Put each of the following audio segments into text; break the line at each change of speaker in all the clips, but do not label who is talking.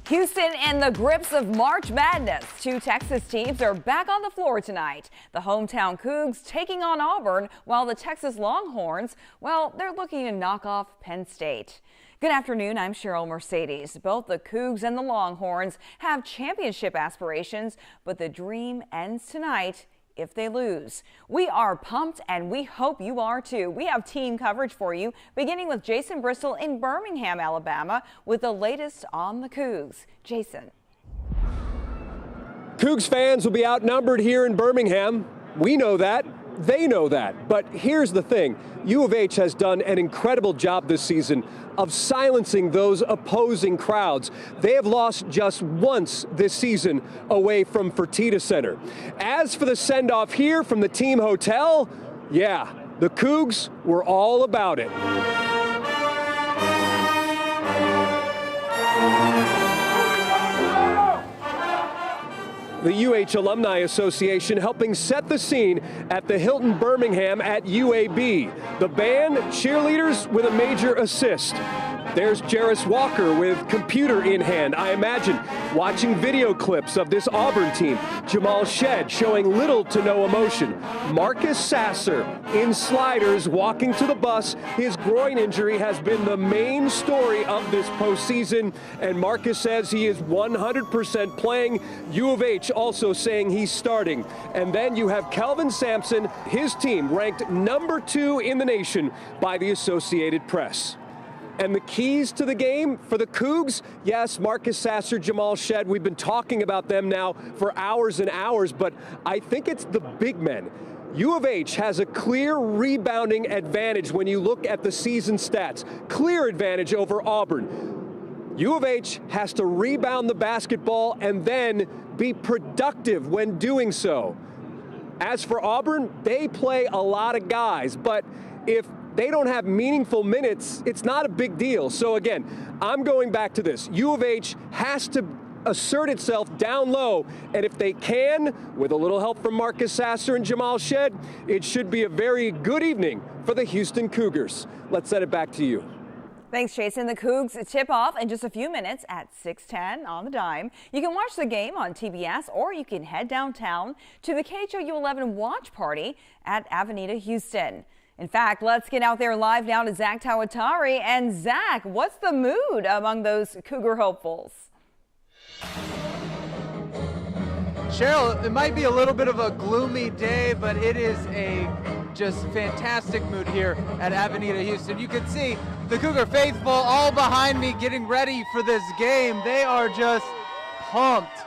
Houston in the grips of March Madness. Two Texas teams are back on the floor tonight. The hometown Cougs taking on Auburn, while the Texas Longhorns, well, they're looking to knock off Penn State. Good afternoon, I'm Cheryl Mercedes. Both the Cougs and the Longhorns have championship aspirations, but the dream ends tonight if they lose. We are pumped and we hope you are too. We have team coverage for you, beginning with Jason Bristol in Birmingham, Alabama, with the latest on the Cougs. Jason.
Cougs fans will be outnumbered here in Birmingham. We know that. They know that. But here's the thing. U of H has done an incredible job this season of silencing those opposing crowds. They have lost just once this season away from Fertitta Center. As for the send-off here from the team hotel, yeah, the Cougs were all about it. The UH Alumni Association helping set the scene at the Hilton Birmingham at UAB. The band, cheerleaders with a major assist. There's Jarris Walker with computer in hand, I imagine, watching video clips of this Auburn team. Jamal Shed showing little to no emotion. Marcus Sasser in sliders walking to the bus. His groin injury has been the main story of this postseason, and Marcus says he is 100% playing. U of H also saying he's starting. And then you have Kelvin Sampson, his team ranked number 2 in the nation by the Associated Press. And the keys to the game for the Cougs, yes, Marcus Sasser, Jamal Shed, we've been talking about them now for hours and hours, but I think it's the big men. U of H has a clear rebounding advantage when you look at the season stats. Clear advantage over Auburn. U of H has to rebound the basketball and then be productive when doing so. As for Auburn, they play a lot of guys, but if they don't have meaningful minutes, it's not a big deal. So again, I'm going back to this. U of H has to assert itself down low, and if they can, with a little help from Marcus Sasser and Jamal Shed, it should be a very good evening for the Houston Cougars. Let's send it back to you.
Thanks, Jason. The Cougs tip off in just a few minutes at 6:10 on the dime. You can watch the game on TBS, or you can head downtown to the KHOU 11 watch party at Avenida Houston. In fact, let's get out there live now to Zach Tawatari. And Zach, what's the mood among those Cougar hopefuls?
Cheryl, it might be a little bit of a gloomy day, but it is a just fantastic mood here at Avenida Houston. You can see the Cougar faithful all behind me getting ready for this game. They are just pumped,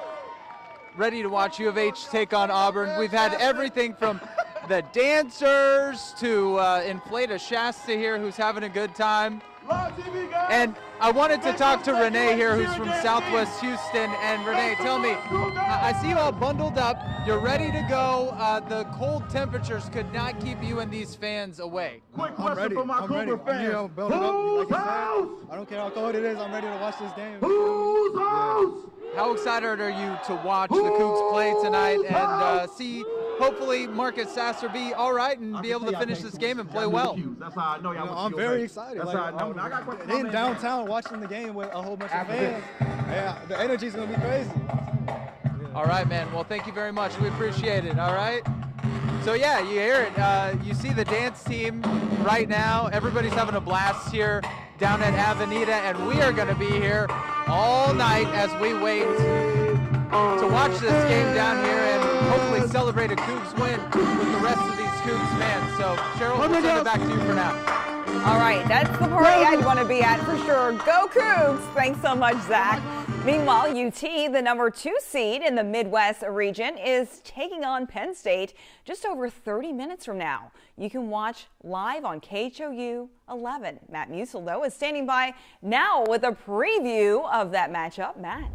ready to watch U of H take on Auburn. We've had everything from the dancers to inflate a Shasta here who's having a good time. And I wanted to talk to Renee here, who's from Southwest Houston. And Renee, tell me, I see you all bundled up. You're ready to go. The cold temperatures could not keep you and these fans away.
Quick question for my Cougar fans. Who's house? I don't care how cold it is. I'm ready to watch this game. Who's house?
How excited are you to watch the Cougs play tonight and see hopefully Marcus Sasser be all right and be able to finish this game and play well?
That's how I know y'all. I'm very excited. That's how I know. I'm in downtown watching the game with a whole bunch of fans. Yeah, the energy's gonna be crazy.
All right, man. Well, thank you very much. We appreciate it. All right. So yeah, you hear it. You see the dance team right now. Everybody's having a blast here down at Avenida, and we are going to be here all night as we wait to watch this game down here and hopefully celebrate a Cougs win with the rest of these Cougs fans. So Cheryl, we'll send it back to you for now.
All right, that's the party I'd want to be at for sure. Go Cougs! Thanks so much, Zach. Meanwhile, UT, the number 2 seed in the Midwest region, is taking on Penn State just over 30 minutes from now. You can watch live on KHOU 11. Matt Musil, though, is standing by now with a preview of that matchup. Matt.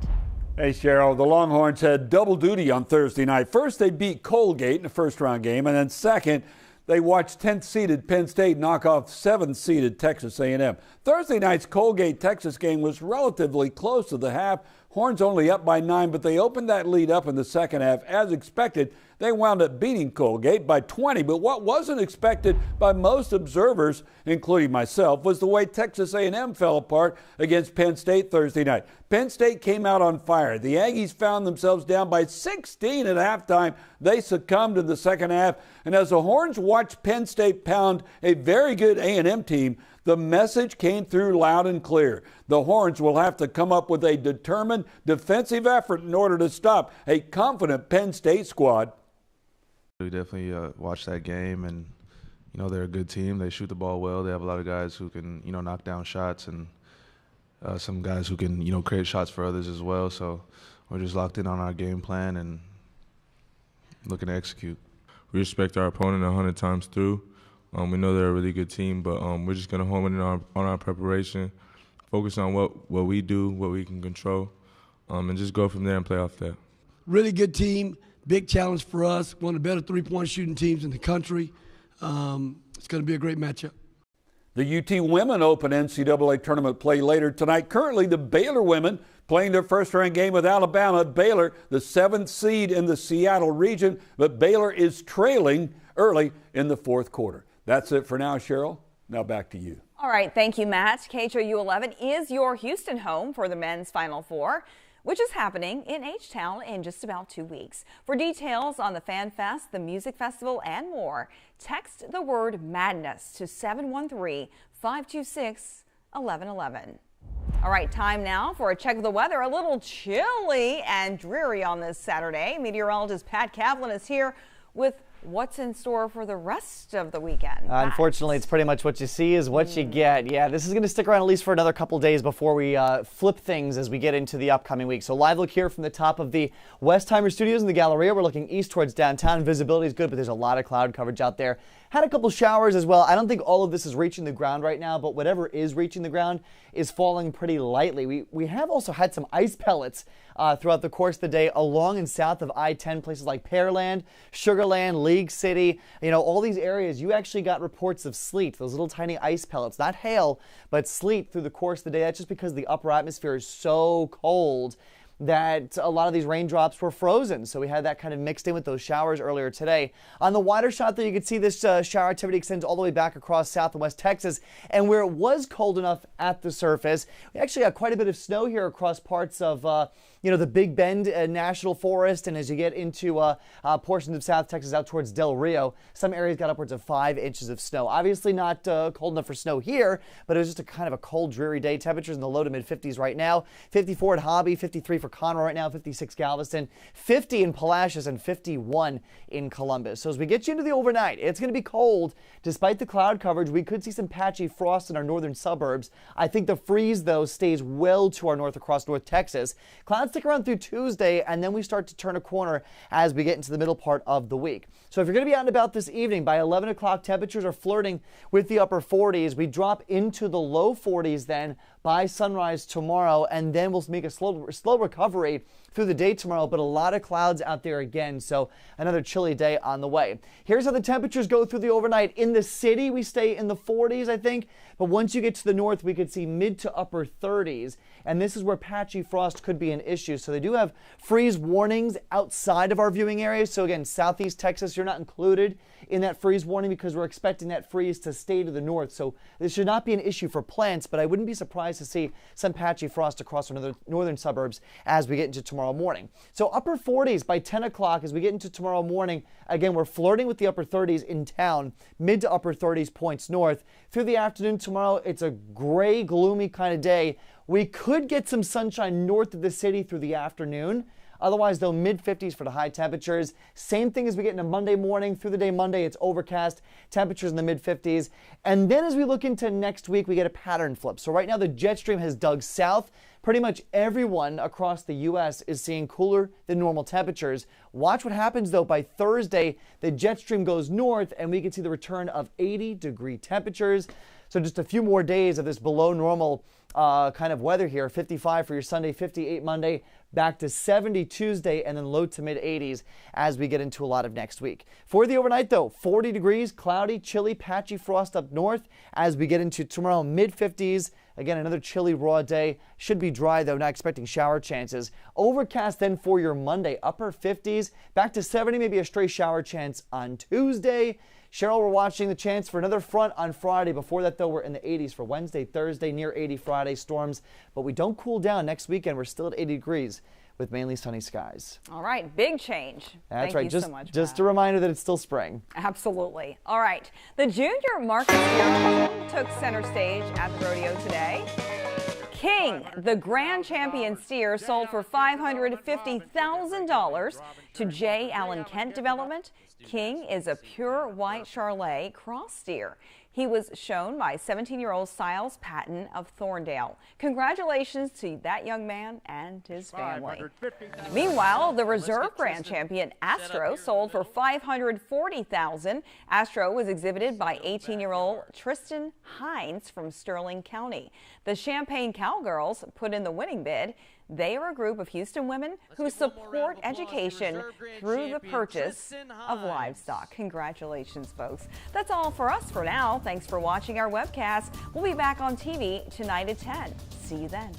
Hey, Cheryl, the Longhorns had double duty on Thursday night. First, they beat Colgate in a first-round game, and then second, they watched 10th-seeded Penn State knock off 7th-seeded Texas A&M. Thursday night's Colgate-Texas game was relatively close to the half. Horns only up by 9, but they opened that lead up in the second half. As expected, they wound up beating Colgate by 20, but what wasn't expected by most observers, including myself, was the way Texas A&M fell apart against Penn State Thursday night. Penn State came out on fire. The Aggies found themselves down by 16 at halftime. They succumbed in the second half, and as the Horns watched Penn State pound a very good A&M team, the message came through loud and clear. The Horns will have to come up with a determined defensive effort in order to stop a confident Penn State squad.
We definitely watched that game, and they're a good team. They shoot the ball well. They have a lot of guys who can knock down shots, and some guys who can create shots for others as well. So we're just locked in on our game plan and looking to execute.
We respect our opponent 100 times through. We know they're a really good team, but we're just going to hone in on our preparation, focus on what we do, what we can control, and just go from there and play off that.
Really good team, big challenge for us, one of the better three-point shooting teams in the country. It's going to be a great matchup.
The UT women open NCAA tournament play later tonight. Currently, the Baylor women playing their first-round game with Alabama. Baylor, the 7th seed in the Seattle region, but Baylor is trailing early in the fourth quarter. That's it for now, Cheryl. Now back to you.
All right, thank you, Matt. KHOU 11 is your Houston home for the men's Final Four, which is happening in H-Town in just about 2 weeks. For details on the Fan Fest, the music festival, and more, text the word MADNESS to 713-526-1111. All right, time now for a check of the weather. A little chilly and dreary on this Saturday. Meteorologist Pat Kaplan is here with what's in store for the rest of the weekend.
Unfortunately, it's pretty much what you see is what you get. Yeah, this is going to stick around at least for another couple days before we flip things as we get into the upcoming week. So live look here from the top of the Westheimer Studios in the Galleria. We're looking east towards downtown. Visibility is good, but there's a lot of cloud coverage out there. Had a couple showers as well. I don't think all of this is reaching the ground right now, but whatever is reaching the ground is falling pretty lightly. We have also had some ice pellets throughout the course of the day along and south of I-10, places like Pearland, Sugarland, League City. All these areas, you actually got reports of sleet, those little tiny ice pellets, not hail, but sleet through the course of the day. That's just because the upper atmosphere is so cold that a lot of these raindrops were frozen. So we had that kind of mixed in with those showers earlier today. On the wider shot there, you can see this shower activity extends all the way back across South and West Texas. And where it was cold enough at the surface, we actually got quite a bit of snow here across parts of the Big Bend National Forest, and as you get into portions of South Texas out towards Del Rio, some areas got upwards of 5 inches of snow. Obviously not cold enough for snow here, but it was just a kind of a cold, dreary day. Temperatures in the low to mid 50s right now. 54 at Hobby, 53 for Conroe right now, 56 Galveston, 50 in Palacios, and 51 in Columbus. So as we get you into the overnight, it's going to be cold. Despite the cloud coverage, we could see some patchy frost in our northern suburbs. I think the freeze, though, stays well to our north across North Texas. Clouds stick around through Tuesday, and then we start to turn a corner as we get into the middle part of the week. So if you're going to be out and about this evening, by 11 o'clock, temperatures are flirting with the upper 40s. We drop into the low 40s then by sunrise tomorrow, and then we'll make a slow recovery through the day tomorrow, but a lot of clouds out there again, so another chilly day on the way. Here's how the temperatures go through the overnight. In the city, we stay in the 40s, I think, but once you get to the north, we could see mid to upper 30s, and this is where patchy frost could be an issue. So they do have freeze warnings outside of our viewing areas. So again, southeast Texas, you're not included in that freeze warning because we're expecting that freeze to stay to the north. So this should not be an issue for plants, but I wouldn't be surprised to see some patchy frost across our northern suburbs as we get into tomorrow morning. So upper 40s by 10 o'clock as we get into tomorrow morning. Again, we're flirting with the upper 30s in town, mid to upper 30s points north. Through the afternoon tomorrow, it's a gray, gloomy kind of day. We could get some sunshine north of the city through the afternoon. Otherwise, though, mid-50s for the high temperatures. Same thing as we get into Monday morning. Through the day Monday, it's overcast. Temperatures in the mid-50s. And then as we look into next week, we get a pattern flip. So right now, the jet stream has dug south. Pretty much everyone across the U.S. is seeing cooler than normal temperatures. Watch what happens, though. By Thursday, the jet stream goes north, and we can see the return of 80-degree temperatures. So just a few more days of this below normal kind of weather here. 55 for your Sunday, 58 Monday, back to 70 Tuesday, and then low to mid 80s as we get into a lot of next week. For the overnight, though, 40 degrees, cloudy, chilly, patchy frost up north as we get into tomorrow, mid 50s. Again, another chilly, raw day. Should be dry, though, not expecting shower chances. Overcast then for your Monday, upper 50s, back to 70, maybe a stray shower chance on Tuesday. Cheryl, we're watching the chance for another front on Friday. Before that, though, we're in the 80s for Wednesday, Thursday, near 80 Friday storms. But we don't cool down. Next weekend, we're still at 80 degrees with mainly sunny skies.
All right, big change.
That's
Thank
right.
you so much,
Just
Matt.
a reminder that it's still spring.
Absolutely. All right. The junior market steer took center stage at the rodeo today. King, the grand champion steer, sold for $550,000 to J. Allen Kent Development. King is a pure white Charolais cross steer. He was shown by 17-year-old Siles Patton of Thorndale. Congratulations to that young man and his family. Meanwhile, the reserve grand champion Astro sold for $540,000. Astro was exhibited by 18-year-old Tristan Hines from Sterling County. The Champaign Cowgirls put in the winning bid. They are a group of Houston women who support education through the purchase of livestock. Congratulations, folks. That's all for us for now. Thanks for watching our webcast. We'll be back on TV tonight at 10. See you then.